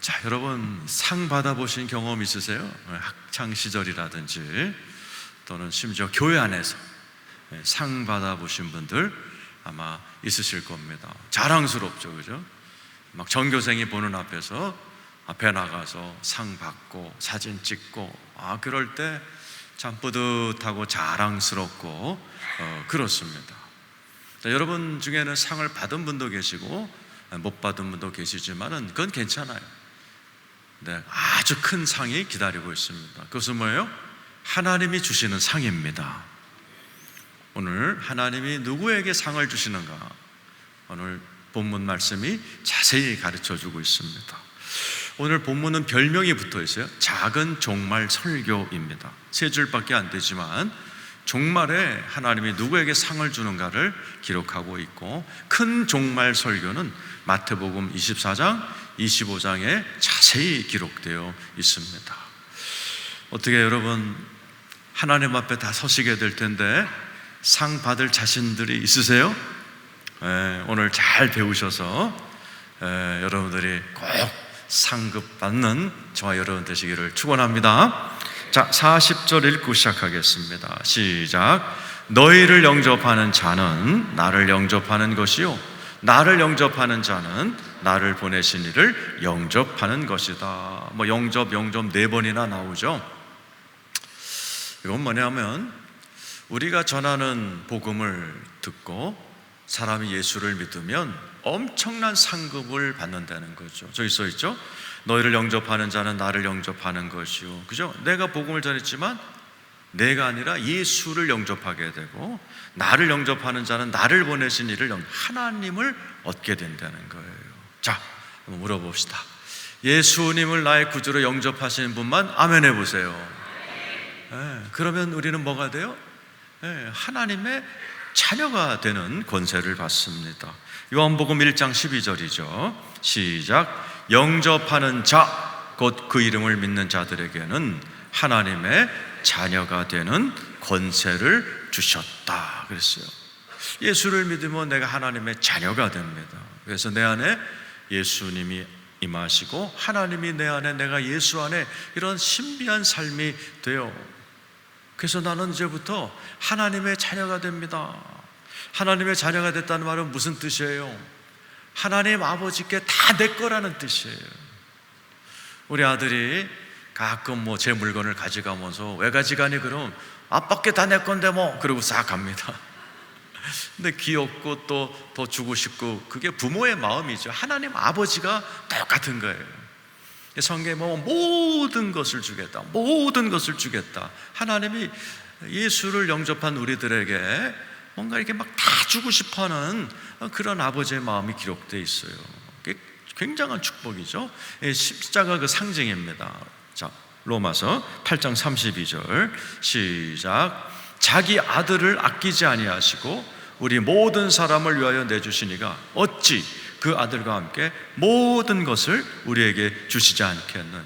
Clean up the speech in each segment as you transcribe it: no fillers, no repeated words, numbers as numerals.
자, 여러분 상 받아보신 경험 있으세요? 학창 시절이라든지 또는 심지어 교회 안에서 상 받아보신 분들 아마 있으실 겁니다. 자랑스럽죠, 그죠? 막 전교생이 보는 앞에 나가서 상 받고 사진 찍고 그럴 때 참 뿌듯하고 자랑스럽고 그렇습니다. 자, 여러분 중에는 상을 받은 분도 계시고 못 받은 분도 계시지만은 그건 괜찮아요. 네, 아주 큰 상이 기다리고 있습니다. 그것은 뭐예요? 하나님이 주시는 상입니다. 오늘 하나님이 누구에게 상을 주시는가? 오늘 본문 말씀이 자세히 가르쳐주고 있습니다. 오늘 본문은 별명이 붙어 있어요. 작은 종말 설교입니다. 세 줄밖에 안 되지만 종말에 하나님이 누구에게 상을 주는가를 기록하고 있고, 큰 종말 설교는 마태복음 24장, 25장에 자세히 기록되어 있습니다. 어떻게 여러분 하나님 앞에 다 서시게 될 텐데 상 받을 자신들이 있으세요? 오늘 잘 배우셔서 여러분들이 꼭 상급 받는 저와 여러분 되시기를 축원합니다. 자, 40절 읽고 시작하겠습니다. 시작. 너희를 영접하는 자는 나를 영접하는 것이요, 나를 영접하는 자는 나를 보내신 이를 영접하는 것이다. 영접 네 번이나 나오죠. 이건 뭐냐면 우리가 전하는 복음을 듣고 사람이 예수를 믿으면 엄청난 상급을 받는다는 거죠. 저기 써 있죠. 너희를 영접하는 자는 나를 영접하는 것이요, 그죠? 내가 복음을 전했지만 내가 아니라 예수를 영접하게 되고, 나를 영접하는 자는 나를 보내신 이를 하나님을 얻게 된다는 거예요. 자, 한번 물어봅시다. 예수님을 나의 구주로 영접하시는 분만 아멘 해보세요. 그러면 우리는 뭐가 돼요? 하나님의 자녀가 되는 권세를 받습니다. 요한복음 1장 12절이죠. 시작. 영접하는 자, 곧 그 이름을 믿는 자들에게는 하나님의 자녀가 되는 권세를 주셨다 그랬어요. 예수를 믿으면 내가 하나님의 자녀가 됩니다. 그래서 내 안에 예수님이 임하시고 하나님이 내 안에, 내가 예수 안에, 이런 신비한 삶이 돼요. 그래서 나는 이제부터 하나님의 자녀가 됩니다. 하나님의 자녀가 됐다는 말은 무슨 뜻이에요? 하나님 아버지께 다 내 거라는 뜻이에요. 우리 아들이 가끔 제 물건을 가져가면서 왜 가져가니? 그럼 아빠께 다 내 건데 그러고 싹 갑니다. 근데 귀엽고 또 더 주고 싶고, 그게 부모의 마음이죠. 하나님 아버지가 똑같은 거예요. 성경에 모든 것을 주겠다, 모든 것을 주겠다. 하나님이 예수를 영접한 우리들에게 뭔가 이렇게 막 다 주고 싶어하는 그런 아버지의 마음이 기록되어 있어요. 굉장한 축복이죠. 십자가 그 상징입니다. 자, 로마서 8장 32절 시작. 자기 아들을 아끼지 아니하시고 우리 모든 사람을 위하여 내주시니가 어찌 그 아들과 함께 모든 것을 우리에게 주시지 않겠느냐.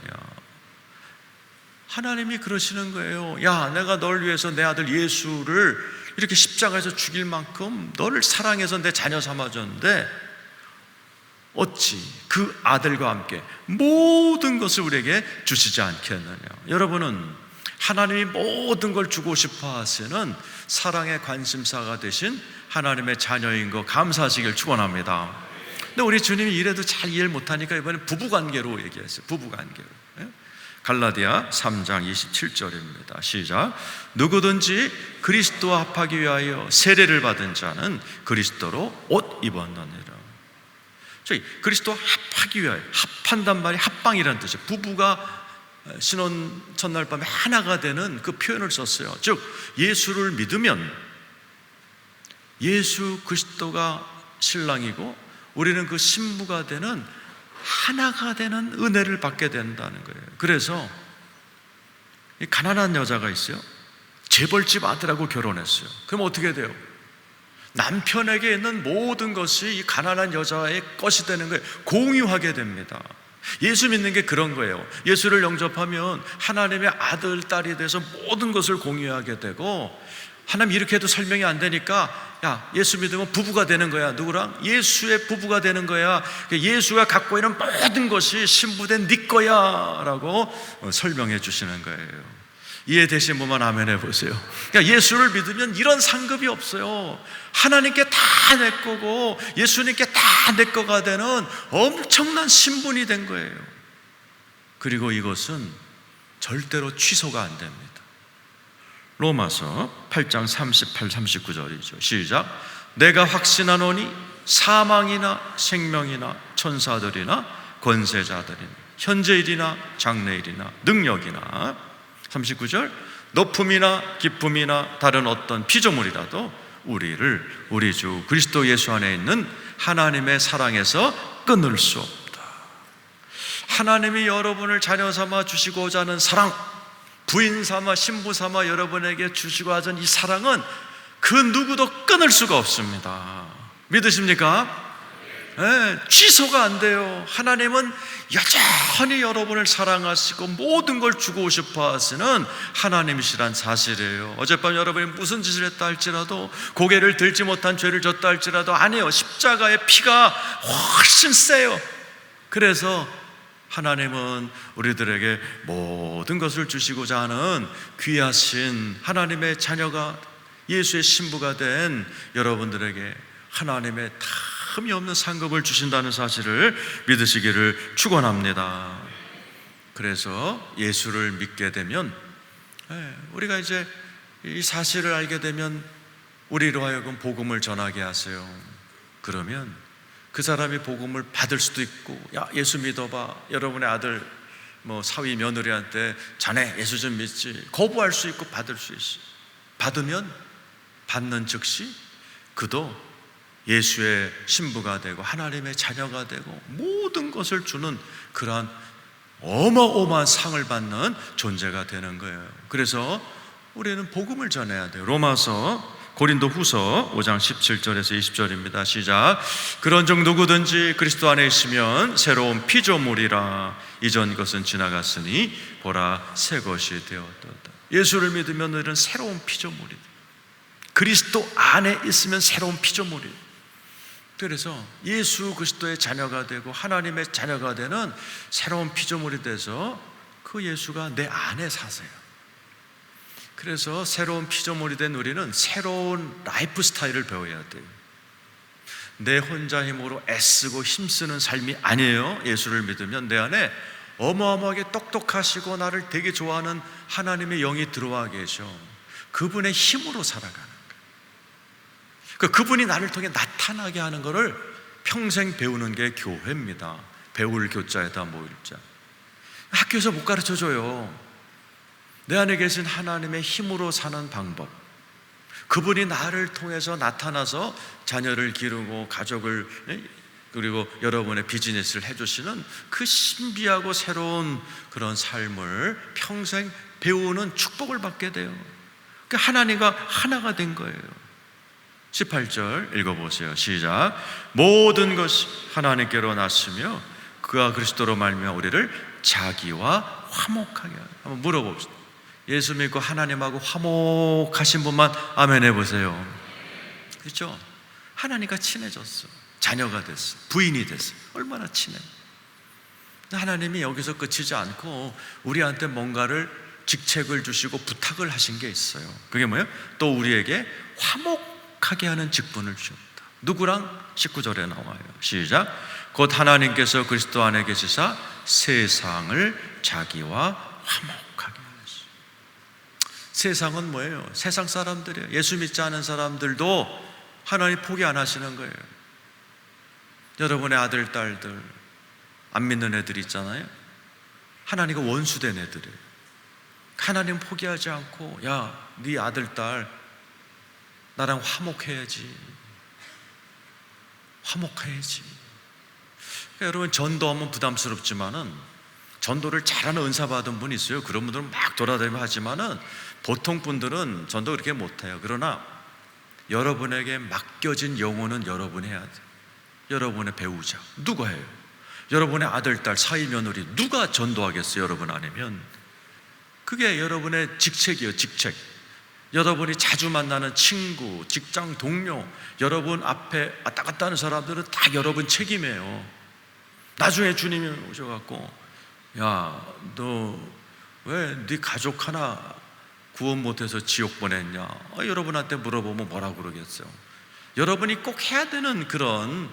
하나님이 그러시는 거예요. 야, 내가 널 위해서 내 아들 예수를 이렇게 십자가에서 죽일 만큼 너를 사랑해서 내 자녀 삼아줬는데 어찌 그 아들과 함께 모든 것을 우리에게 주시지 않겠느냐. 여러분은 하나님이 모든 걸 주고 싶어 하시는 사랑의 관심사가 되신 하나님의 자녀인 거 감사하시길 축원합니다. 근데 우리 주님이 이래도 잘 이해를 못하니까 이번에 부부관계로 얘기했어요. 부부관계로. 갈라디아 3장 27절입니다. 시작. 누구든지 그리스도와 합하기 위하여 세례를 받은 자는 그리스도로 옷 입었느니라. 저기 그리스도와 합하기 위하여, 합한단 말이 합방이라는 뜻이에요. 부부가 신혼 첫날 밤에 하나가 되는 그 표현을 썼어요. 즉 예수를 믿으면 예수 그리스도가 신랑이고 우리는 그 신부가 되는, 하나가 되는 은혜를 받게 된다는 거예요. 그래서 이 가난한 여자가 있어요. 재벌집 아들하고 결혼했어요. 그럼 어떻게 돼요? 남편에게 있는 모든 것이 이 가난한 여자의 것이 되는 거예요. 공유하게 됩니다. 예수 믿는 게 그런 거예요. 예수를 영접하면 하나님의 아들, 딸이 돼서 모든 것을 공유하게 되고, 하나님 이렇게 해도 설명이 안 되니까 야, 예수 믿으면 부부가 되는 거야. 누구랑? 예수의 부부가 되는 거야. 예수가 갖고 있는 모든 것이 신부된 네 거야 라고 설명해 주시는 거예요. 이해되신 분만 아멘 해보세요. 그러니까 예수를 믿으면 이런 상급이 없어요. 하나님께 다 내 거고 예수님께 다 내 거가 되는 엄청난 신분이 된 거예요. 그리고 이것은 절대로 취소가 안 됩니다. 로마서 8장 38, 39절이죠. 시작. 내가 확신하노니 사망이나 생명이나 천사들이나 권세자들이나 현재일이나 장래일이나 능력이나 39절 높음이나 기쁨이나 다른 어떤 피조물이라도 우리를 우리 주 그리스도 예수 안에 있는 하나님의 사랑에서 끊을 수 없다. 하나님이 여러분을 자녀 삼아 주시고자 하는 사랑, 부인 삼아 신부 삼아 여러분에게 주시고 하는 이 사랑은 그 누구도 끊을 수가 없습니다. 믿으십니까? 네, 취소가 안 돼요. 하나님은 여전히 여러분을 사랑하시고 모든 걸 주고 싶어 하시는 하나님이시란 사실이에요. 어젯밤 여러분이 무슨 짓을 했다 할지라도, 고개를 들지 못한 죄를 졌다 할지라도 아니에요. 십자가의 피가 훨씬 세요. 그래서 하나님은 우리들에게 모든 것을 주시고자 하는 귀하신 하나님의 자녀가, 예수의 신부가 된 여러분들에게 하나님의 흠이 없는 상급을 주신다는 사실을 믿으시기를 축원합니다. 그래서 예수를 믿게 되면, 우리가 이제 이 사실을 알게 되면 우리로 하여금 복음을 전하게 하세요. 그러면 그 사람이 복음을 받을 수도 있고, 야, 예수 믿어봐. 여러분의 아들 사위 며느리한테 자네 예수 좀 믿지, 거부할 수 있고 받을 수 있어. 받으면 받는 즉시 그도 예수의 신부가 되고 하나님의 자녀가 되고 모든 것을 주는 그러한 어마어마한 상을 받는 존재가 되는 거예요. 그래서 우리는 복음을 전해야 돼요. 로마서 고린도 후서 5장 17절에서 20절입니다. 시작. 그런즉 누구든지 그리스도 안에 있으면 새로운 피조물이라. 이전 것은 지나갔으니 보라 새 것이 되었도다. 예수를 믿으면 너희는 새로운 피조물이다. 그리스도 안에 있으면 새로운 피조물이다. 그래서 예수 그리스도의 자녀가 되고 하나님의 자녀가 되는 새로운 피조물이 돼서 그 예수가 내 안에 사세요. 그래서 새로운 피조물이 된 우리는 새로운 라이프 스타일을 배워야 돼요. 내 혼자 힘으로 애쓰고 힘쓰는 삶이 아니에요. 예수를 믿으면 내 안에 어마어마하게 똑똑하시고 나를 되게 좋아하는 하나님의 영이 들어와 계셔. 그분의 힘으로 살아가는, 그분이 나를 통해 나타나게 하는 것을 평생 배우는 게 교회입니다. 배울 교자에다 모일자. 학교에서 못 가르쳐줘요. 내 안에 계신 하나님의 힘으로 사는 방법, 그분이 나를 통해서 나타나서 자녀를 기르고 가족을, 그리고 여러분의 비즈니스를 해주시는 그 신비하고 새로운 그런 삶을 평생 배우는 축복을 받게 돼요. 하나님과 하나가 된 거예요. 18절 읽어보세요. 시작. 모든 것이 하나님께로 났으며 그가 그리스도로 말미암아 우리를 자기와 화목하게 하라. 한번 물어봅시다. 예수 믿고 하나님하고 화목하신 분만 아멘 해보세요. 그렇죠? 하나님과 친해졌어. 자녀가 됐어. 부인이 됐어. 얼마나 친해. 하나님이 여기서 끝이지 않고 우리한테 뭔가를 직책을 주시고 부탁을 하신 게 있어요. 그게 뭐예요? 또 우리에게 화목하게 하는 직분을 주셨다. 누구랑? 19절에 나와요. 시작. 곧 하나님께서 그리스도 안에 계시사 세상을 자기와 화목하게 하셨어요. 세상은 뭐예요? 세상 사람들이에요. 예수 믿지 않은 사람들도 하나님 포기 안 하시는 거예요. 여러분의 아들, 딸들, 안 믿는 애들 있잖아요. 하나님과 원수된 애들이에요. 하나님 포기하지 않고, 야, 네 아들, 딸 나랑 화목해야지. 화목해야지. 그러니까 여러분, 전도하면 부담스럽지만은 전도를 잘하는 은사 받은 분이 있어요. 그런 분들은 막 돌아다니며 하지만은 보통 분들은 전도 그렇게 못해요. 그러나 여러분에게 맡겨진 영혼은 여러분이 해야 돼요. 여러분의 배우자 누가 해요? 여러분의 아들, 딸, 사위, 며느리 누가 전도하겠어요? 여러분 아니면. 그게 여러분의 직책이에요. 직책. 여러분이 자주 만나는 친구, 직장 동료, 여러분 앞에 왔다 갔다 하는 사람들은 다 여러분 책임이에요. 나중에 주님이 오셔갖고, 야, 너 왜 네 가족 하나 구원 못해서 지옥 보냈냐? 여러분한테 물어보면 뭐라고 그러겠어요? 여러분이 꼭 해야 되는 그런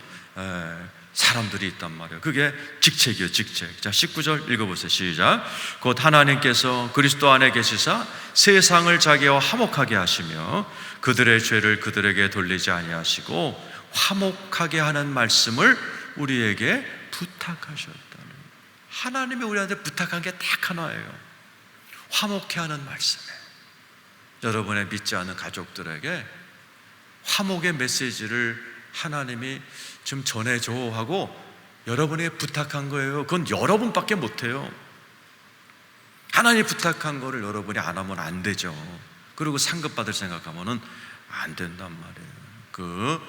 사람들이 있단 말이에요. 그게 직책이에요, 직책. 자, 19절 읽어보세요. 시작. 곧 하나님께서 그리스도 안에 계시사 세상을 자기와 화목하게 하시며 그들의 죄를 그들에게 돌리지 아니하시고 화목하게 하는 말씀을 우리에게 부탁하셨다는. 하나님이 우리한테 부탁한 게 딱 하나예요. 화목해 하는 말씀이에요. 여러분의 믿지 않는 가족들에게 화목의 메시지를 하나님이 좀 전해줘 하고 여러분에게 부탁한 거예요. 그건 여러분밖에 못해요. 하나님이 부탁한 거를 여러분이 안 하면 안 되죠. 그리고 상급받을 생각하면 안 된단 말이에요. 그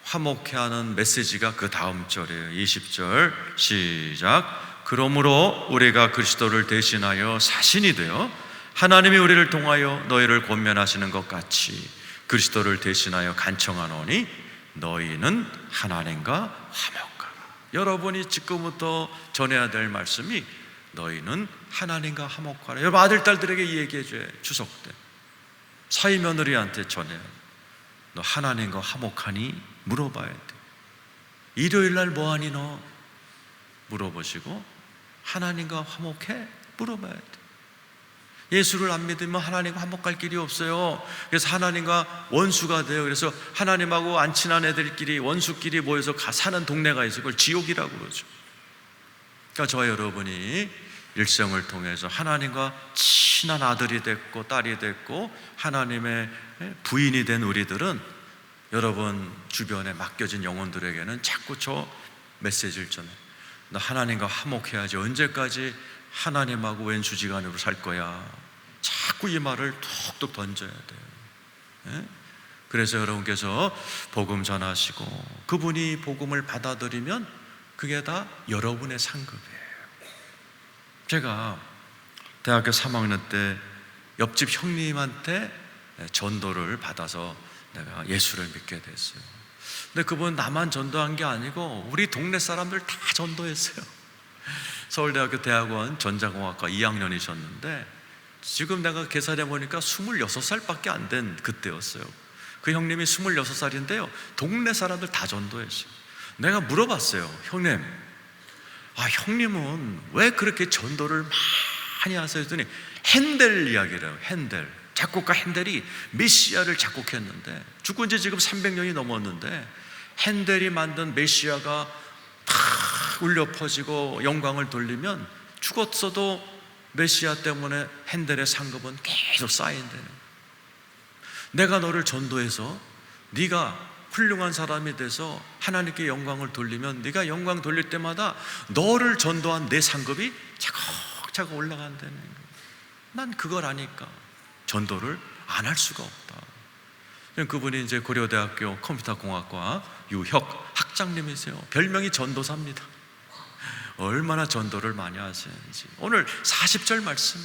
화목해 하는 메시지가 그 다음 절이에요. 20절 시작. 그러므로 우리가 그리스도를 대신하여 사신이 되어 하나님이 우리를 통하여 너희를 권면하시는 것 같이 그리스도를 대신하여 간청하노니 너희는 하나님과 화목하라. 여러분이 지금부터 전해야 될 말씀이 너희는 하나님과 화목하라. 여러분 아들, 딸들에게 얘기해줘요. 추석 때 사위 며느리한테 전해요. 너 하나님과 화목하니? 물어봐야 돼. 일요일날 뭐하니 너? 물어보시고 하나님과 화목해? 물어봐야 돼. 예수를 안 믿으면 하나님과 화목할 길이 없어요. 그래서 하나님과 원수가 돼요. 그래서 하나님하고 안 친한 애들끼리 원수끼리 모여서 사는 동네가 있어요. 그걸 지옥이라고 그러죠. 그러니까 저와 여러분이 일생을 통해서 하나님과 친한 아들이 됐고 딸이 됐고 하나님의 부인이 된 우리들은 여러분 주변에 맡겨진 영혼들에게는 자꾸 저 메시지를 전해요. 너 하나님과 화목해야지. 언제까지 하나님하고 왼수지간으로 살 거야? 자꾸 이 말을 툭툭 던져야 돼요. 그래서 여러분께서 복음 전하시고 그분이 복음을 받아들이면 그게 다 여러분의 상급이에요. 제가 대학교 3학년 때 옆집 형님한테 전도를 받아서 내가 예수를 믿게 됐어요. 근데 그분 나만 전도한 게 아니고 우리 동네 사람들 다 전도했어요. 서울대학교 대학원 전자공학과 2학년이셨는데 지금 내가 계산해 보니까 26살밖에 안 된 그때였어요. 그 형님이 26살인데요 동네 사람들 다 전도했어요. 내가 물어봤어요. 형님, 형님은 왜 그렇게 전도를 많이 하세요? 했더니 핸델 이야기를 해요. 핸델, 작곡가 핸델이 메시아를 작곡했는데 죽은 지 지금 300년이 넘었는데 핸델이 만든 메시아가 탁 울려 퍼지고 영광을 돌리면 죽었어도 메시아 때문에 핸델의 상급은 계속 쌓인대요. 내가 너를 전도해서 네가 훌륭한 사람이 돼서 하나님께 영광을 돌리면 네가 영광 돌릴 때마다 너를 전도한 내 상급이 차곡차곡 올라간다는 거예요. 난 그걸 아니까 전도를 안 할 수가 없다. 그분이 이제 고려대학교 컴퓨터공학과 유혁 학장님이세요. 별명이 전도사입니다. 얼마나 전도를 많이 하시는지. 오늘 40절 말씀에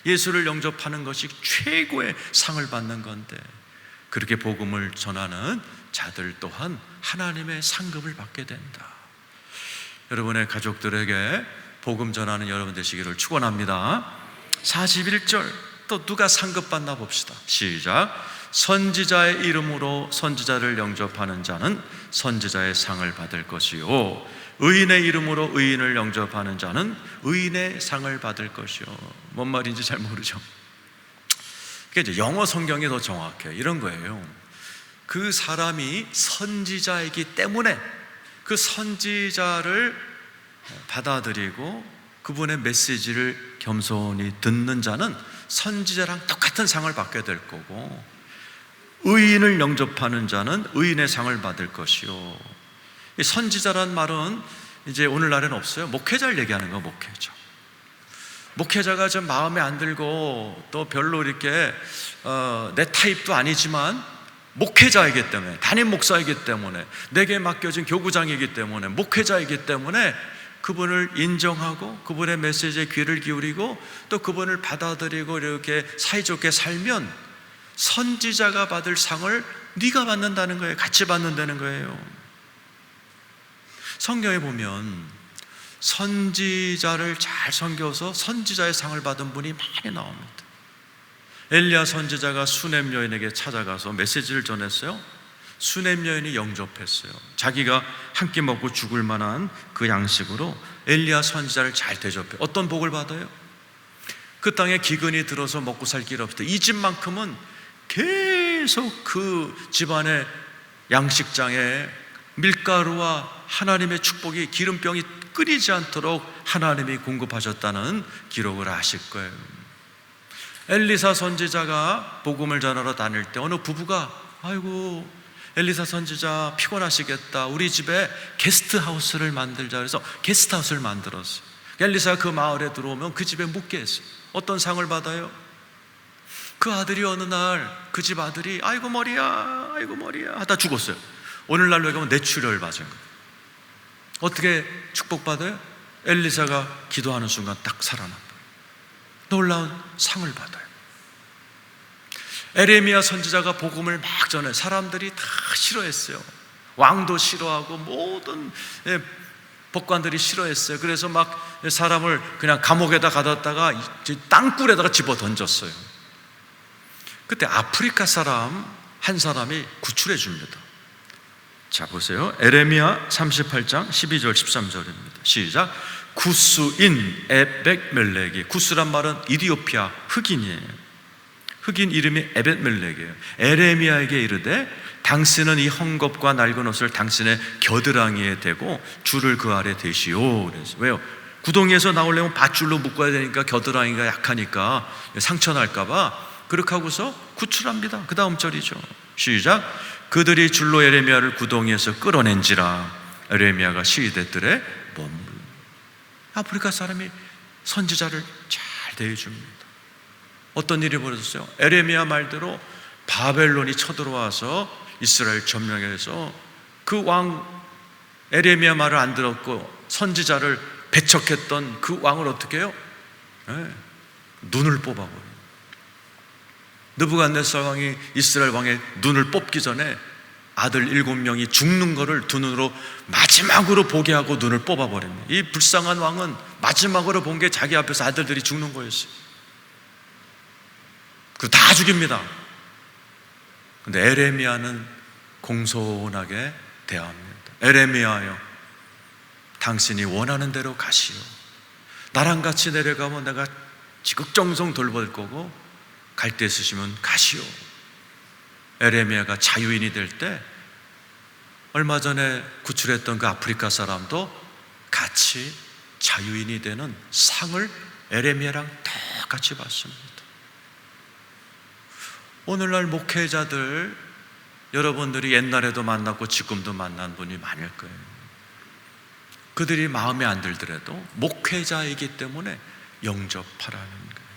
예수를 영접하는 것이 최고의 상을 받는 건데 그렇게 복음을 전하는 자들 또한 하나님의 상급을 받게 된다. 여러분의 가족들에게 복음 전하는 여러분 되시기를 축원합니다. 41절 또 누가 상급 받나 봅시다. 시작. 선지자의 이름으로 선지자를 영접하는 자는 선지자의 상을 받을 것이요 의인의 이름으로 의인을 영접하는 자는 의인의 상을 받을 것이요. 뭔 말인지 잘 모르죠. 그게 이제 영어 성경이 더 정확해요. 이런 거예요. 그 사람이 선지자이기 때문에 그 선지자를 받아들이고 그분의 메시지를 겸손히 듣는 자는 선지자랑 똑같은 상을 받게 될 거고 의인을 영접하는 자는 의인의 상을 받을 것이요. 선지자란 말은 이제 오늘날에는 없어요. 목회자를 얘기하는 거, 목회자. 목회자가 좀 마음에 안 들고 또 별로 이렇게 내 타입도 아니지만 목회자이기 때문에, 담임 목사이기 때문에, 내게 맡겨진 교구장이기 때문에, 목회자이기 때문에 그분을 인정하고 그분의 메시지에 귀를 기울이고 또 그분을 받아들이고 이렇게 사이좋게 살면 선지자가 받을 상을 네가 받는다는 거예요. 같이 받는다는 거예요. 성경에 보면 선지자를 잘 섬겨서 선지자의 상을 받은 분이 많이 나옵니다. 엘리야 선지자가 수넴 여인에게 찾아가서 메시지를 전했어요. 수넴 여인이 영접했어요. 자기가 한 끼 먹고 죽을 만한 그 양식으로 엘리야 선지자를 잘 대접해. 어떤 복을 받아요? 그 땅에 기근이 들어서 먹고 살 길 없을 때 이 집만큼은 계속 그 집안의 양식장에 밀가루와 하나님의 축복이, 기름병이 끓이지 않도록 하나님이 공급하셨다는 기록을 하실 거예요. 엘리사 선지자가 복음을 전하러 다닐 때 어느 부부가 아이고 엘리사 선지자 피곤하시겠다, 우리 집에 게스트하우스를 만들자 그래서 게스트하우스를 만들었어요. 엘리사가 그 마을에 들어오면 그 집에 묵게 했어요. 어떤 상을 받아요? 그 아들이 어느 날 그 집 아들이 아이고 머리야 아이고 머리야 하다 죽었어요. 오늘날로 얘기하면 뇌출혈 맞은 거예요. 어떻게 축복받아요? 엘리사가 기도하는 순간 딱 살아납니다. 놀라운 상을 받아요. 에레미야 선지자가 복음을 막 전해 사람들이 다 싫어했어요. 왕도 싫어하고 모든 법관들이 싫어했어요. 그래서 막 사람을 그냥 감옥에다 가뒀다가 땅굴에다가 집어 던졌어요. 그때 아프리카 사람 한 사람이 구출해 줍니다. 자 보세요. 에레미야 38장 12절 13절입니다. 시작. 구스인 에벳멜렉이, 구스란 말은 이디오피아 흑인이에요. 흑인 이름이 에벳멜렉이에요. 에레미야에게 이르되 당신은 이 헝겊과 낡은 옷을 당신의 겨드랑이에 대고 줄을 그 아래 대시오. 그래서 왜요? 구덩이에서 나오려면 밧줄로 묶어야 되니까 겨드랑이가 약하니까 상처 날까봐 그렇게 하고서 구출합니다. 그 다음 절이죠. 시작. 그들이 줄로 에레미야를 구덩이에서 끌어낸지라 에레미야가 시위대들의 몸을. 아프리카 사람이 선지자를 잘 대해줍니다. 어떤 일이 벌어졌어요? 에레미야 말대로 바벨론이 쳐들어와서 이스라엘 점령해서 그 왕 에레미야 말을 안 들었고 선지자를 배척했던 그 왕을 어떻게 해요? 눈을 뽑아버려요. 느부갓네살 왕이 이스라엘 왕의 눈을 뽑기 전에 아들 7명이 죽는 거를 두 눈으로 마지막으로 보게 하고 눈을 뽑아버립니다. 이 불쌍한 왕은 마지막으로 본 게 자기 앞에서 아들들이 죽는 거였어요. 그리고 다 죽입니다. 근데 에레미야는 공손하게 대합니다. 에레미야여, 당신이 원하는 대로 가시오. 나랑 같이 내려가면 내가 지극정성 돌볼 거고 갈 데 있으시면 가시오. 에레미야가 자유인이 될 때 얼마 전에 구출했던 그 아프리카 사람도 같이 자유인이 되는 상을 에레미야랑 똑같이 받습니다. 오늘날 목회자들 여러분들이 옛날에도 만났고 지금도 만난 분이 많을 거예요. 그들이 마음에 안 들더라도 목회자이기 때문에 영접하라는 거예요.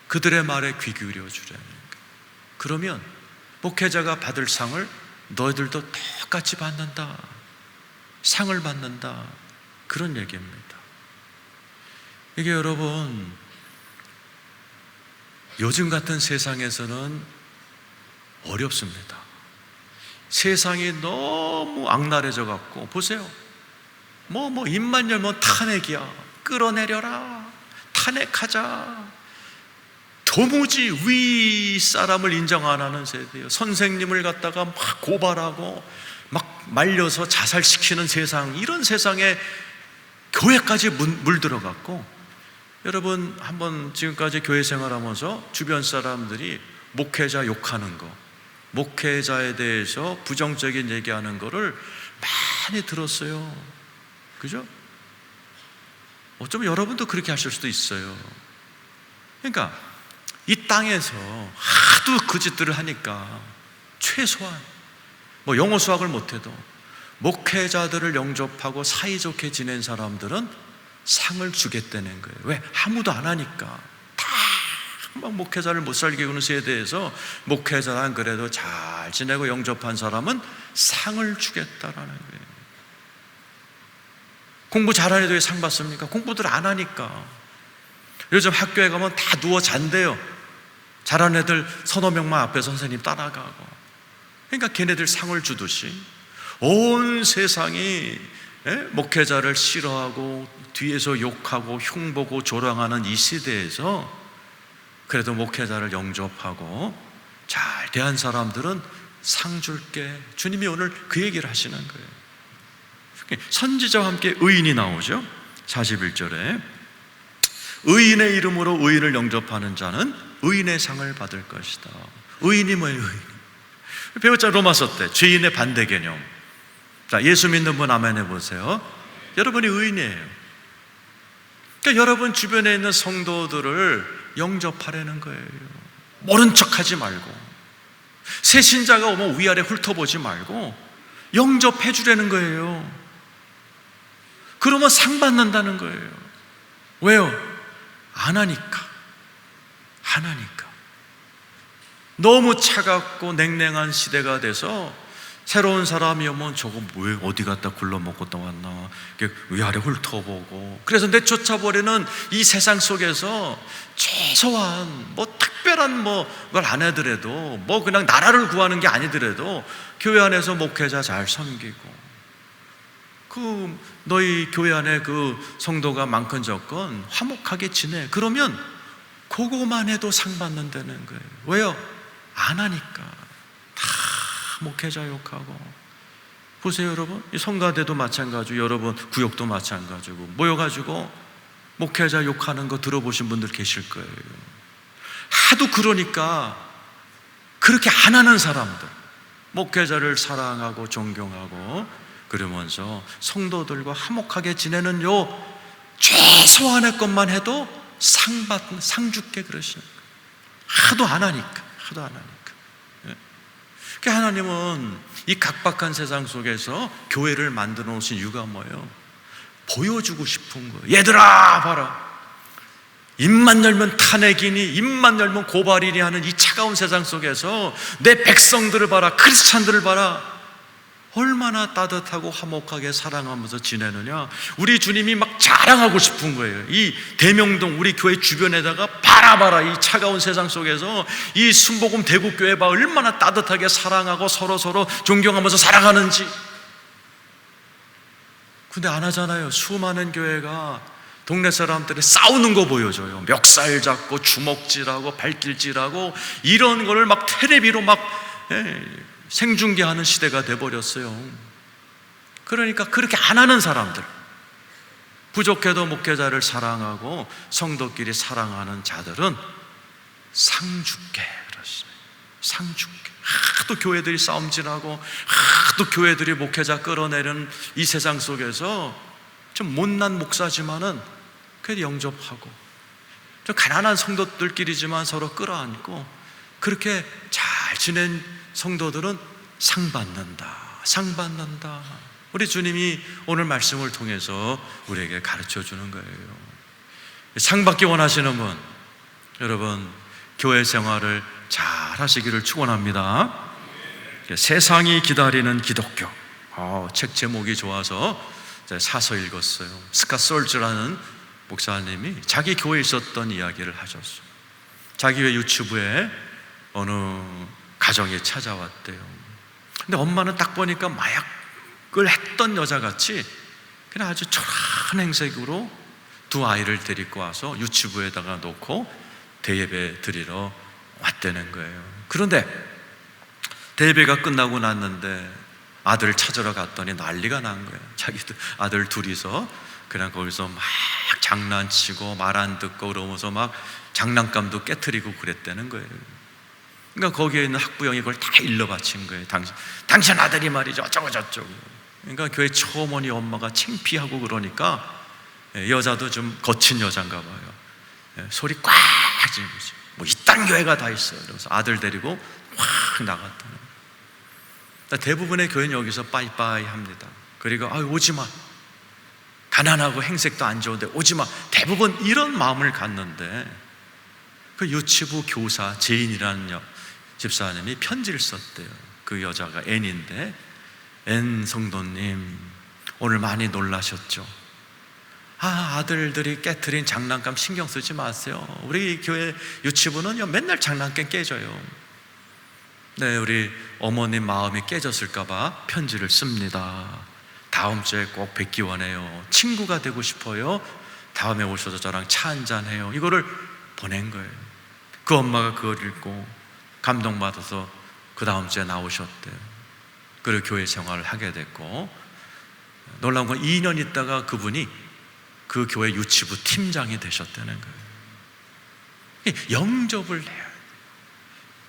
그들의 말에 귀 기울여 주라는 거예요. 그러면 목회자가 받을 상을 너희들도 똑같이 받는다, 상을 받는다, 그런 얘기입니다. 이게 여러분 요즘 같은 세상에서는 어렵습니다. 세상이 너무 악랄해져 갖고 보세요. 입만 열면 탄핵이야. 끌어내려라, 탄핵하자. 도무지 위 사람을 인정 안 하는 세대예요. 선생님을 갖다가 막 고발하고 막 말려서 자살시키는 세상, 이런 세상에 교회까지 물들어갔고, 여러분 한번 지금까지 교회 생활하면서 주변 사람들이 목회자 욕하는 거, 목회자에 대해서 부정적인 얘기하는 거를 많이 들었어요. 그죠? 어쩌면 여러분도 그렇게 하실 수도 있어요. 그러니까 이 땅에서 하도 그 짓들을 하니까 최소한 영어 수학을 못해도 목회자들을 영접하고 사이좋게 지낸 사람들은 상을 주겠다는 거예요. 왜? 아무도 안 하니까. 다 막 목회자를 못 살게 구는 세대에서 목회자는 그래도 잘 지내고 영접한 사람은 상을 주겠다라는 거예요. 공부 잘하는 애들이 상 받습니까? 공부들 안 하니까. 요즘 학교에 가면 다 누워 잔대요. 잘하는 애들 서너 명만 앞에 선생님 따라가고, 그러니까 걔네들 상을 주듯이 온 세상이 목회자를 싫어하고 뒤에서 욕하고 흉보고 조롱하는 이 시대에서 그래도 목회자를 영접하고 잘 대한 사람들은 상 줄게. 주님이 오늘 그 얘기를 하시는 거예요. 선지자와 함께 의인이 나오죠. 41절에 의인의 이름으로 의인을 영접하는 자는 의인의 상을 받을 것이다. 의인이 뭐예요? 의인. 배웠자 로마서 때 죄인의 반대 개념. 자, 예수 믿는 분 아멘 해보세요. 여러분이 의인이에요. 그러니까 여러분 주변에 있는 성도들을 영접하려는 거예요. 모른 척하지 말고, 새 신자가 오면 위아래 훑어보지 말고 영접해 주려는 거예요. 그러면 상 받는다는 거예요. 왜요? 안 하니까. 너무 차갑고 냉랭한 시대가 돼서 새로운 사람이 오면 저거 왜 어디 갔다 굴러먹고 또 왔나, 위아래 훑어보고, 그래서 내쫓아버리는 이 세상 속에서 최소한 특별한 걸 안 하더라도, 그냥 나라를 구하는 게 아니더라도 교회 안에서 목회자 잘 섬기고, 너희 교회 안에 성도가 많건 적건 화목하게 지내. 그러면 그거만 해도 상 받는다는 거예요. 왜요? 안 하니까. 다 목회자 욕하고. 보세요 여러분, 이 성가대도 마찬가지고 여러분 구역도 마찬가지고 모여가지고 목회자 욕하는 거 들어보신 분들 계실 거예요. 하도 그러니까 그렇게 안 하는 사람들, 목회자를 사랑하고 존경하고 그러면서 성도들과 화목하게 지내는 요 최소한의 것만 해도 상 줄게 그러시는 거예요. 하도 안 하니까. 그러니까 하나님은 이 각박한 세상 속에서 교회를 만들어 놓으신 이유가 뭐예요? 보여주고 싶은 거예요. 얘들아 봐라, 입만 열면 탄핵이니 입만 열면 고발이니 하는 이 차가운 세상 속에서 내 백성들을 봐라, 크리스찬들을 봐라, 얼마나 따뜻하고 화목하게 사랑하면서 지내느냐. 우리 주님이 막 자랑하고 싶은 거예요. 이 대명동 우리 교회 주변에다가 봐라, 이 차가운 세상 속에서 이 순복음 대국교회 봐, 얼마나 따뜻하게 사랑하고 서로 존경하면서 살아가는지. 근데 안 하잖아요. 수많은 교회가 동네 사람들이 싸우는 거 보여줘요. 멱살 잡고 주먹질하고 발길질하고 이런 거를 막 텔레비로 막 생중계하는 시대가 돼버렸어요. 그러니까 그렇게 안 하는 사람들, 부족해도 목회자를 사랑하고 성도끼리 사랑하는 자들은 상 줄게 그러시네. 상 줄게. 하도 교회들이 싸움질하고 하도 교회들이 목회자 끌어내는 이 세상 속에서 좀 못난 목사지만은 그래도 영접하고, 좀 가난한 성도들끼리지만 서로 끌어안고 그렇게 잘 지낸 성도들은 상 받는다. 우리 주님이 오늘 말씀을 통해서 우리에게 가르쳐 주는 거예요. 상 받기 원하시는 분, 여러분 교회 생활을 잘 하시기를 축원합니다. 세상이 기다리는 기독교, 책 제목이 좋아서 사서 읽었어요. 스캇 솔즈라는 목사님이 자기 교회에 있었던 이야기를 하셨어요. 자기 교회 유튜브에 어느 가정이 찾아왔대요. 근데 엄마는 딱 보니까 마약을 했던 여자같이 그냥 아주 초라한 행색으로 두 아이를 데리고 와서 유치부에다가 놓고 대예배 드리러 왔다는 거예요. 그런데 대예배가 끝나고 났는데 아들 찾으러 갔더니 난리가 난 거예요. 자기 아들 둘이서 그냥 거기서 막 장난치고 말 안 듣고 그러면서 막 장난감도 깨트리고 그랬다는 거예요. 그러니까 거기에 있는 학부형이 그걸 다 일러 바친 거예요. 당신 아들이 말이죠 어쩌고 저쩌고. 그러니까 교회 처어머니 엄마가 창피하고 그러니까 여자도 좀 거친 여잔가 봐요. 소리 꽉 지르면서 뭐 이딴 교회가 다 있어요. 그래서 아들 데리고 확 나갔다는. 대부분의 교회는 여기서 빠이빠이 합니다. 그리고 오지마, 가난하고 행색도 안 좋은데 오지마, 대부분 이런 마음을 갖는데, 그 유치부 교사 제인이라는 집사님이 편지를 썼대요. 그 여자가 N인데, N 성도님 오늘 많이 놀라셨죠? 아들들이 깨트린 장난감 신경 쓰지 마세요. 우리 교회 유치부는요 맨날 장난감 깨져요. 네, 우리 어머님 마음이 깨졌을까봐 편지를 씁니다. 다음 주에 꼭 뵙기 원해요. 친구가 되고 싶어요. 다음에 오셔서 저랑 차 한잔해요. 이거를 보낸 거예요. 그 엄마가 그걸 읽고 감동받아서 그 다음 주에 나오셨대요. 그리고 교회 생활을 하게 됐고, 놀라운 건 2년 있다가 그분이 그 교회 유치부 팀장이 되셨다는 거예요. 영접을 해야 돼요.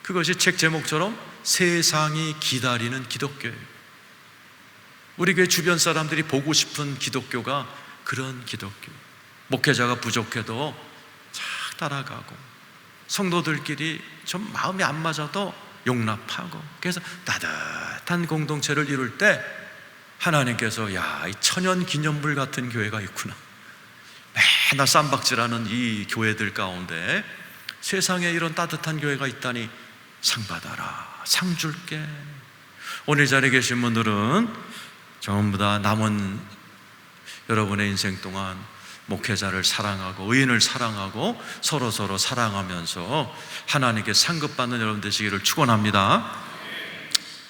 그것이 책 제목처럼 세상이 기다리는 기독교예요. 우리 교회 주변 사람들이 보고 싶은 기독교가 그런 기독교. 목회자가 부족해도 잘 따라가고, 성도들끼리 좀 마음이 안 맞아도 용납하고, 그래서 따뜻한 공동체를 이룰 때 하나님께서 이 천연 기념물 같은 교회가 있구나, 맨날 쌈박질하는 이 교회들 가운데 세상에 이런 따뜻한 교회가 있다니 상 받아라, 상 줄게. 오늘 이 자리에 계신 분들은 전부 다 남은 여러분의 인생 동안 목회자를 사랑하고 의인을 사랑하고 서로 사랑하면서 하나님께 상급받는 여러분 되시기를 축원합니다.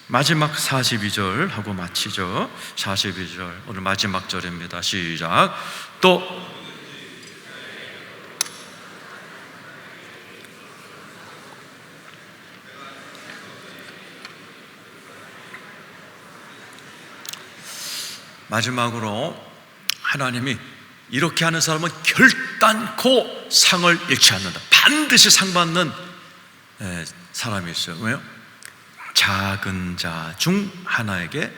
마지막 42절 하고 마치죠. 42절 오늘 마지막 절입니다. 시작. 또 마지막으로 하나님이 이렇게 하는 사람은 결단코 상을 잃지 않는다. 반드시 상 받는 사람이 있어요. 왜요? 작은 자 중 하나에게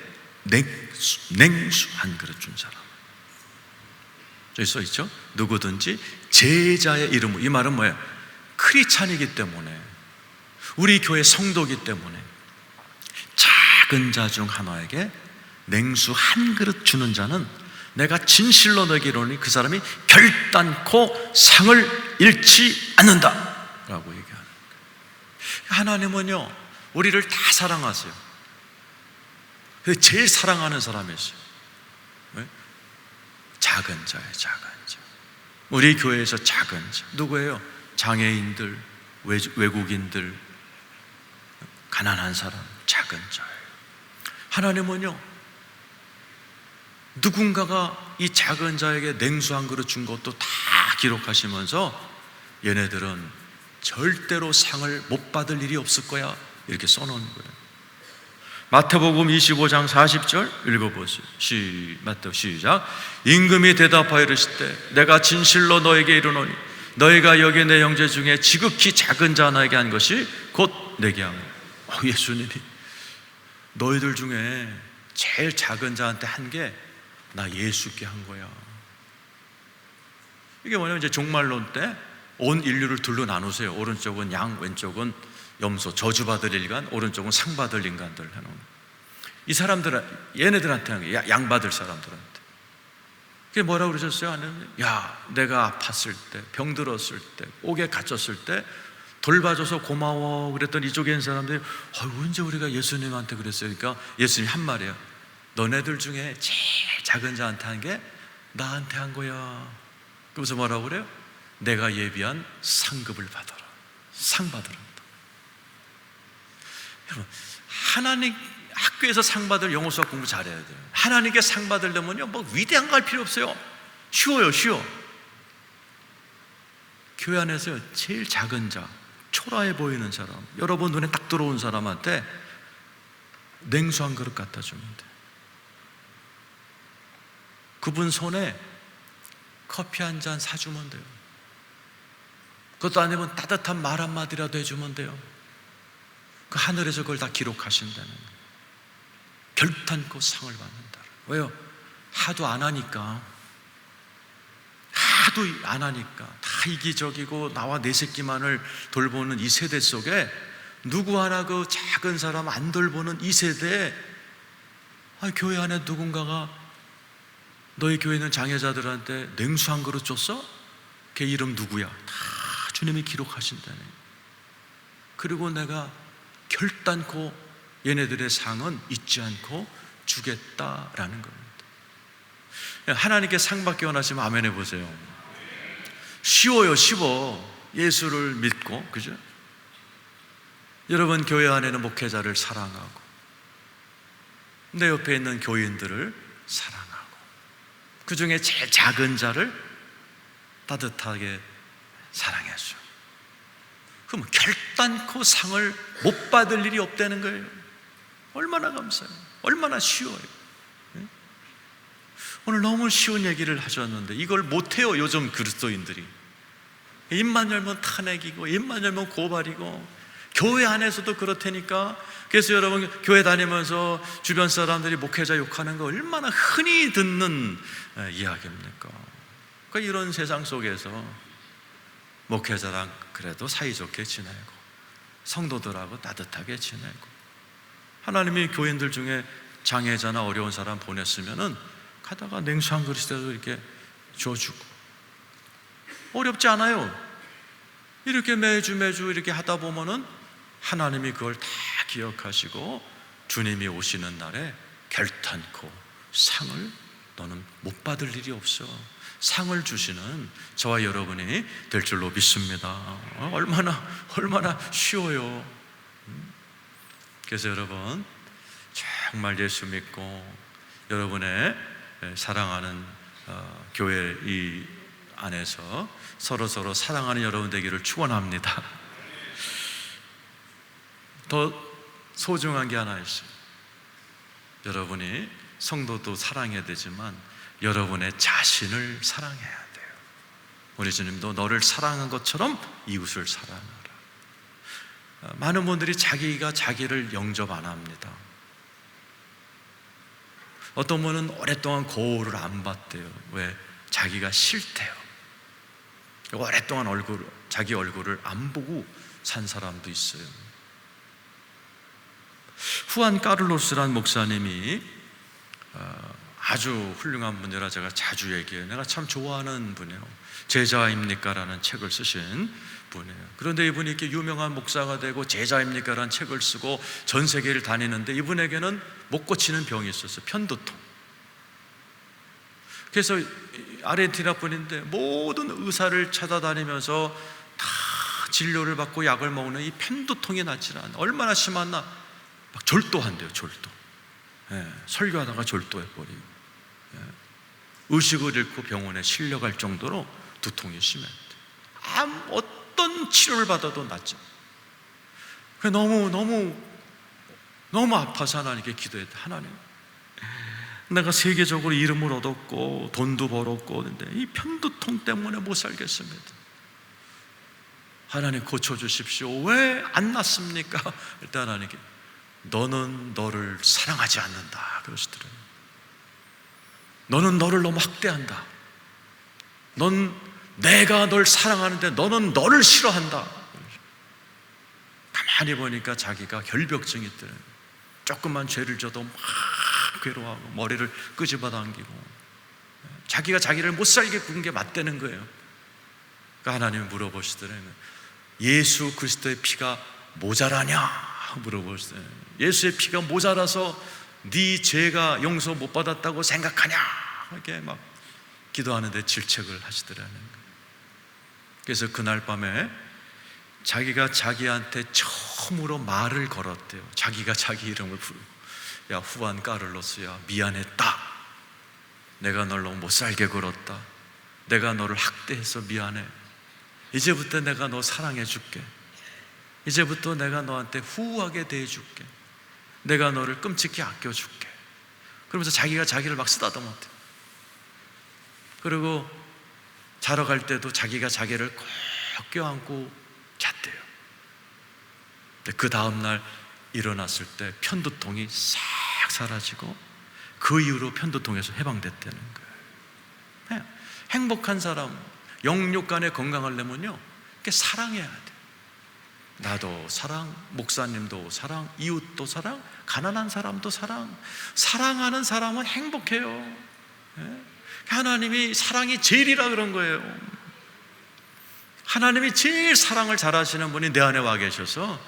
냉수 한 그릇 준 사람. 저기 써 있죠? 누구든지 제자의 이름으로. 이 말은 뭐예요? 크리스찬이기 때문에, 우리 교회 성도이기 때문에 작은 자 중 하나에게 냉수 한 그릇 주는 자는 내가 진실로 너에게 이르노니 그 사람이 결단코 상을 잃지 않는다 라고 얘기하는 거예요. 하나님은요 우리를 다 사랑하세요. 제일 사랑하는 사람이었어요. 왜? 작은 자예요. 작은 자. 우리 교회에서 작은 자 누구예요? 장애인들, 외국인들, 가난한 사람, 작은 자예요. 하나님은요 누군가가 이 작은 자에게 냉수 한 그릇 준 것도 다 기록하시면서 얘네들은 절대로 상을 못 받을 일이 없을 거야 이렇게 써놓은 거예요. 마태복음 25장 40절 읽어보세요. 마태복음 시작. 임금이 대답하여 이르시되 내가 진실로 너에게 이르노니 너희가 여기 내 형제 중에 지극히 작은 자 하나에게 한 것이 곧 내게 한 거야. 예수님이 너희들 중에 제일 작은 자한테 한 게 나 예수께 한 거야. 이게 뭐냐면 이제 종말론 때 온 인류를 둘로 나누세요. 오른쪽은 양, 왼쪽은 염소, 저주받을 인간, 오른쪽은 상받을 인간들 해놓은. 이 사람들, 얘네들한테 한 거야. 양 받을 사람들한테. 그게 뭐라고 그러셨어요? 내가 아팠을 때, 병들었을 때, 옥에 갇혔을 때 돌봐줘서 고마워 그랬더니 이쪽에 있는 사람들이 언제 우리가 예수님한테 그랬어요? 그러니까 예수님이 한 말이에요. 너네들 중에 제일 작은 자한테 한 게 나한테 한 거야. 그래서 뭐라고 그래요? 내가 예비한 상급을 받아라. 상 받으란다. 여러분, 하나님 학교에서 상 받을 영어 수학 공부 잘해야 돼요. 하나님께 상 받으려면요 뭐 위대한 거 할 필요 없어요. 쉬워요. 교회 안에서 제일 작은 자, 초라해 보이는 사람, 여러분 눈에 딱 들어온 사람한테 냉수 한 그릇 갖다 주면 돼. 그분 손에 커피 한 잔 사주면 돼요. 그것도 아니면 따뜻한 말 한마디라도 해주면 돼요. 그 하늘에서 그걸 다 기록하신다는 거예요. 결단코 상을 받는다. 왜요? 하도 안 하니까 다 이기적이고 나와 내 새끼만을 돌보는 이 세대 속에 누구 하나 그 작은 사람 안 돌보는 이 세대에 교회 안에 누군가가 너희 교회 있는 장애자들한테 냉수 한 그릇 줬어? 걔 이름 누구야? 다 주님이 기록하신다네. 그리고 내가 결단코 얘네들의 상은 잊지 않고 주겠다라는 겁니다. 하나님께 상 받기 원하시면 아멘 해보세요. 쉬워요, 쉬워. 예수를 믿고, 그죠? 여러분, 교회 안에는 목회자를 사랑하고 내 옆에 있는 교인들을 사랑하고 그 중에 제일 작은 자를 따뜻하게 사랑해줘. 그럼 결단코 상을 못 받을 일이 없다는 거예요. 얼마나 감사해요. 얼마나 쉬워요. 오늘 너무 쉬운 얘기를 하셨는데 이걸 못해요. 요즘 그리스도인들이 입만 열면 탄핵이고 입만 열면 고발이고, 교회 안에서도 그렇다니까. 그래서 여러분, 교회 다니면서 주변 사람들이 목회자 욕하는 거 얼마나 흔히 듣는 이야기입니까? 그러니까 이런 세상 속에서 목회자랑 그래도 사이좋게 지내고 성도들하고 따뜻하게 지내고, 하나님이 교인들 중에 장애자나 어려운 사람 보냈으면은 가다가 냉수 한 그릇이라도 이렇게 줘주고, 어렵지 않아요. 이렇게 매주 이렇게 하다 보면은 하나님이 그걸 다 기억하시고 주님이 오시는 날에 결단코 상을 너는 못 받을 일이 없어. 상을 주시는 저와 여러분이 될 줄로 믿습니다. 얼마나 쉬워요. 그래서 여러분, 정말 예수 믿고 여러분의 사랑하는 교회 이 안에서 서로 사랑하는 여러분 되기를 축원합니다. 더 소중한 게 하나 있어요. 여러분이 성도도 사랑해야 되지만 여러분의 자신을 사랑해야 돼요. 우리 주님도 너를 사랑한 것처럼 이웃을 사랑하라. 많은 분들이 자기가 자기를 영접 안 합니다. 어떤 분은 오랫동안 거울을 안 봤대요. 왜? 자기가 싫대요. 오랫동안 자기 얼굴을 안 보고 산 사람도 있어요. 후안 까를로스라는 목사님이 아주 훌륭한 분이라 제가 자주 얘기해요. 내가 참 좋아하는 분이에요. 제자입니까? 라는 책을 쓰신 분이에요. 그런데 이분이 이렇게 유명한 목사가 되고 제자입니까? 라는 책을 쓰고 전 세계를 다니는데 이분에게는 못 고치는 병이 있었어요. 편두통. 그래서 아르헨티나 분인데 모든 의사를 찾아다니면서 다 진료를 받고 약을 먹는 이 편두통이 낫지 않아. 얼마나 심했나? 막 졸도한대요. 졸도. 설교하다가 졸도해버리고, 의식을 잃고 병원에 실려갈 정도로 두통이 심했대. 어떤 치료를 받아도 낫죠. 너무 아파서 하나님께 기도했대. 하나님, 내가 세계적으로 이름을 얻었고 돈도 벌었고 근데 이 편두통 때문에 못 살겠습니다. 하나님 고쳐주십시오. 왜 안 낫습니까? 일단 하나님께, 너는 너를 사랑하지 않는다 그러시더래요. 너는 너를 너무 학대한다. 내가 널 사랑하는데 너는 너를 싫어한다. 가만히 보니까 자기가 결벽증이 있더래요. 조금만 죄를 져도 막 괴로워하고 머리를 끄집어 당기고 자기가 자기를 못 살게 군 게 맞다는 거예요. 그러니까 하나님이 물어보시더래요. 예수 그리스도의 피가 모자라냐? 물어보시더래요. 예수의 피가 모자라서 네 죄가 용서 못 받았다고 생각하냐? 이렇게 막 기도하는데 질책을 하시더라는 거예요. 그래서 그날 밤에 자기가 자기한테 처음으로 말을 걸었대요. 자기가 자기 이름을 부르고, 야 후안 까를로스야, 미안했다. 내가 널 너무 못 살게 굴었다. 내가 너를 학대해서 미안해. 이제부터 내가 너 사랑해 줄게. 이제부터 내가 너한테 후하게 대해 줄게. 내가 너를 끔찍히 아껴 줄게. 그러면서 자기가 자기를 막 쓰다듬었대. 그리고 자러 갈 때도 자기가 자기를 꼭 껴안고 잤대요. 근데 그 다음날 일어났을 때 편두통이 싹 사라지고 그 이후로 편두통에서 해방됐다는 거예요. 행복한 사람, 영육 간에 건강하려면요, 사랑해야 돼요. 나도 사랑, 목사님도 사랑, 이웃도 사랑, 가난한 사람도 사랑. 사랑하는 사람은 행복해요. 하나님이 사랑이 제일이라 그런 거예요. 하나님이 제일 사랑을 잘하시는 분이 내 안에 와 계셔서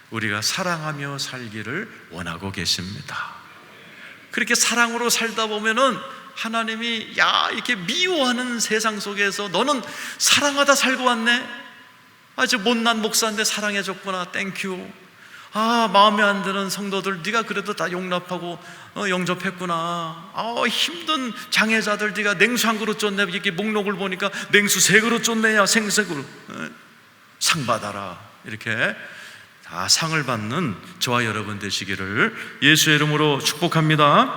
우리가 사랑하며 살기를 원하고 계십니다. 그렇게 사랑으로 살다 보면은 하나님이 야 이렇게 미워하는 세상 속에서 너는 사랑하다 살고 왔네. 아주 못난 목사인데 사랑해줬구나. 땡큐. 마음에 안 드는 성도들 네가 그래도 다 용납하고 영접했구나. 힘든 장애자들 네가 냉수 한 그릇 줬네. 이렇게 목록을 보니까 냉수 3그릇 줬네야. 생색으로 상 받아라. 이렇게 다 상을 받는 저와 여러분 되시기를 예수의 이름으로 축복합니다.